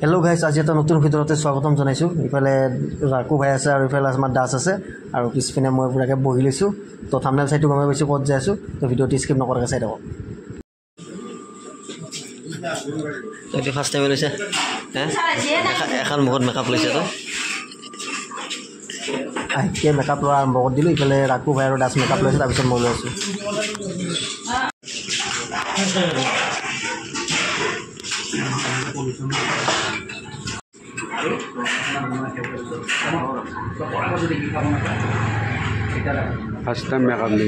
Hello' গাইছ, আজি এটা নতুন ভিডিঅ'তে স্বাগতম জনাইছোঁ। ইফালে ৰাকু ভাই আছে আৰু ইফালে আমাৰ দাস আছে আৰু পিছপিনে মই পুৰাকৈ বহি লৈছোঁ। তো থাম্বনেইল চাইটো গমে পাইছোঁ ক'ত যাই আছোঁ। তো ভিডিঅ'টো স্কিপ নকৰাকৈ চাই থাকক। এইটো ফাৰ্ষ্ট টাইম লৈছে এখন মুখত মেকআপ লৈছে। তো আহিকে মেকআপ লোৱা আৰম্ভ কৰি দিলোঁ। ইফালে ৰাকু ভাই আৰু দাস মেকআপ লৈছে, তাৰপিছত মই লৈ আছোঁ। First time makeup ni.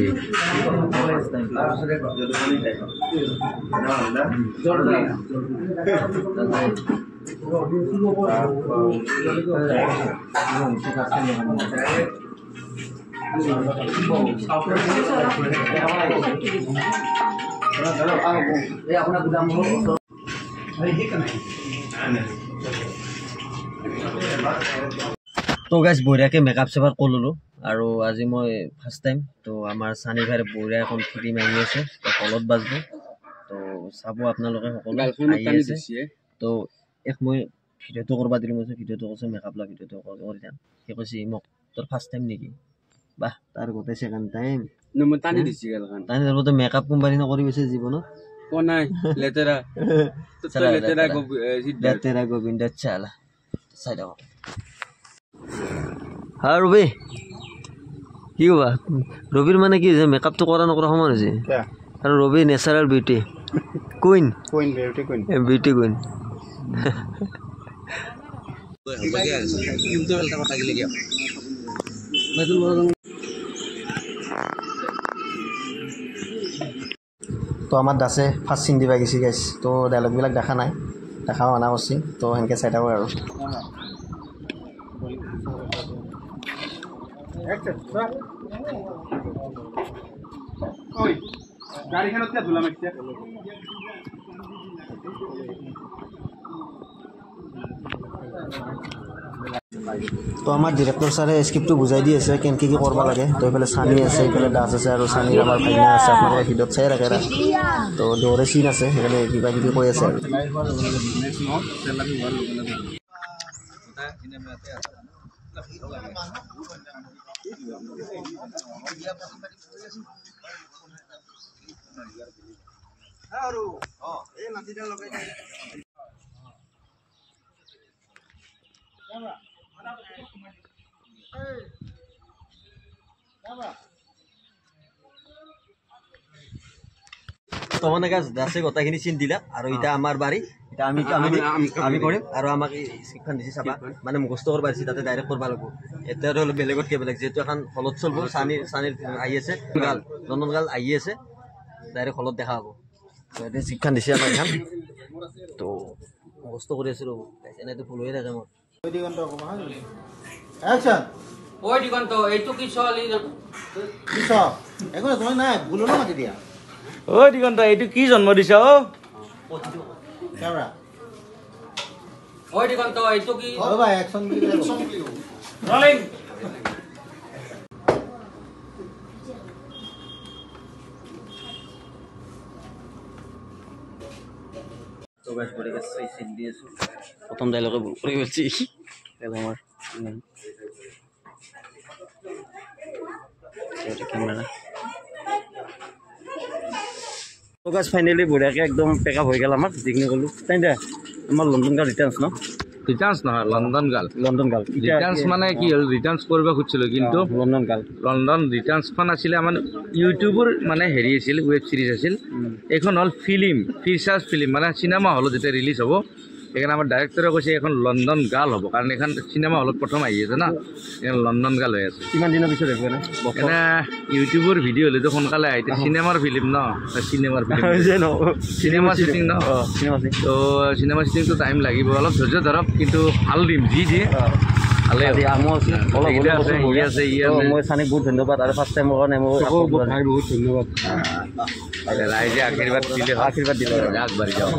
তো গাইজ বঢ়িয়াকৈ মেকআপ চেকআপ কৰি ল'লোঁ আৰু আজি মই ফাৰ্ষ্ট টাইম। তো আমাৰ চানি ভাইৰে বঢ়িয়া এখন ফিল্ম আহি আছে, তো হলত বাজব। তো চাব আপোনালোকে সকলো আহি আছে। তো মই ভিডিঅ'টো কৰিব দিলোঁ, মই ভিডিঅ'টো কৈছোঁ মেকআপ লোৱা ভিডিঅ'টো কৰি যাম। সি কৈছে মোক তোৰ ফাৰ্ষ্ট টাইম নেকি? বাহ, তাৰ গোটেই ছেকেণ্ড টাইম টানি তো মেকআপ কোম্পানী নকৰি গৈছে জীৱনত। লেতেৰা গোবিন্দ চালা চাই থাকক। হা ৰবি, কি ক'বা? ৰবিৰ মানে কি হৈছে, মেকআপটো কৰা নকৰা সমান হৈছে। আৰু Rabi natural beauty queen, beauty queen. তো আমাৰ দাসে ফাৰ্ষ্ট চিন দিবা গৈছে গাইছ। তো ডাইলগবিলাক দেখা নাই, দেখা মানা কৰিছে। তো সেনেকৈ চাই থাকোঁ আৰু তো আমাৰ ডিৰেক্টৰ ছাৰে স্ক্ৰিপ্টটো বুজাই দি আছে কেনেকৈ কি কৰিব লাগে। তো এইফালে চানি আছে, এইফালে দাস আছে আৰু চানিৰ আমাৰ ভাইনা আছে। আপোনালোকে ভিডিঅ'ত চাই ৰাখে। তো দৌৰে চিন আছে, সেইকাৰণে কিবা কিবি কৈ আছে আৰু তো মানে দাসে গোটেইখিনি চিন দিলা আৰু এতিয়া আমাৰ বাৰী, এতিয়া আমি কৰিম। আৰু আমাক স্ক্ৰিপ্টখন দিছে চাবা, মানে মুখস্থ কৰিব পাৰিছে, তাতে ডাইৰেক্ট কৰিব লাগিব। এতিয়া ধৰি লওক বেলেগতকৈ বেলেগ, যিহেতু এখন হলত চলিব। চানিৰ আহি আছে, লণ্ডন গাৰ্ল আহি আছে, ডাইৰেক্ট হলত দেখা হ'ব। তো এতিয়া স্ক্ৰিপ্টখন দিছে আমাৰ এখন, তো মুখস্থ কৰি আছোঁ। ৰ'ব এনেইতো ভুল হৈয়ে থাকে মোৰ। Oi Diganta, itu ki জন্ম দিছা? Oi Diganta, itu ki? Oh bhai, action Rolling. তো গাইস পড়ে গেছে, সিন দিয়েছো। প্রথম ডায়লগে পড়ে গেছি। আমার এটা ক্যামেরা। তো গাইস ফাইনালি বঢ়িয়াকৈ একদম পেকআপ হৈ গ'ল আমাৰ, যিখিনি ক'লোঁ। তাই দে আমাৰ লণ্ডন গাৰ্ল ৰিটাৰ্ণছ ন? ৰিটাৰ্ণছ নহয়, লণ্ডন গাৰ্ল। ৰিটাৰ্ণছ মানে কি হ'ল, ৰিটাৰ্ণছ কৰিব খুজিছিলোঁ, কিন্তু লণ্ডন ৰিটাৰ্ণছখন আছিলে আমাৰ ইউটিউবৰ মানে হেৰি আছিল, ৱেব ছিৰিজ আছিল। এইখন হ'ল ফিল্ম, ফিচাৰ্ছ ফিল্ম, মানে চিনেমা হলত যেতিয়া ৰিলিজ হ'ব। সেইকাৰণে আমাৰ ডাইৰেক্টৰে কৈছে এখন লণ্ডন গাৰ্ল হ'ব, কাৰণ এইখন চিনেমা হলত প্ৰথম আহি আছে না, এইখন লণ্ডন গাৰ্ল হৈ আছে। কিমান দিনৰ পিছত আহিব? এনে ইউটিউবৰ ভিডিঅ' হ'লেতো সোনকালে আহে, চিনেমাৰ ফিল্ম ন, চিনেমাৰ ফিল্ম চিনেমা শ্বুটিং ন। তো চিনেমা শ্বুটিংটো টাইম লাগিব, অলপ ধৈৰ্য ধৰক, কিন্তু ভাল দিম যি দিয়ে ভালে আছে। মই চানিক বহুত ধন্যবাদ, আৰু ফাৰ্ষ্ট টাইমৰ কাৰণে বহুত ধন্যবাদ। ৰাইজে আশীৰ্বাদ দিলে আগবাঢ়ি যাওঁ।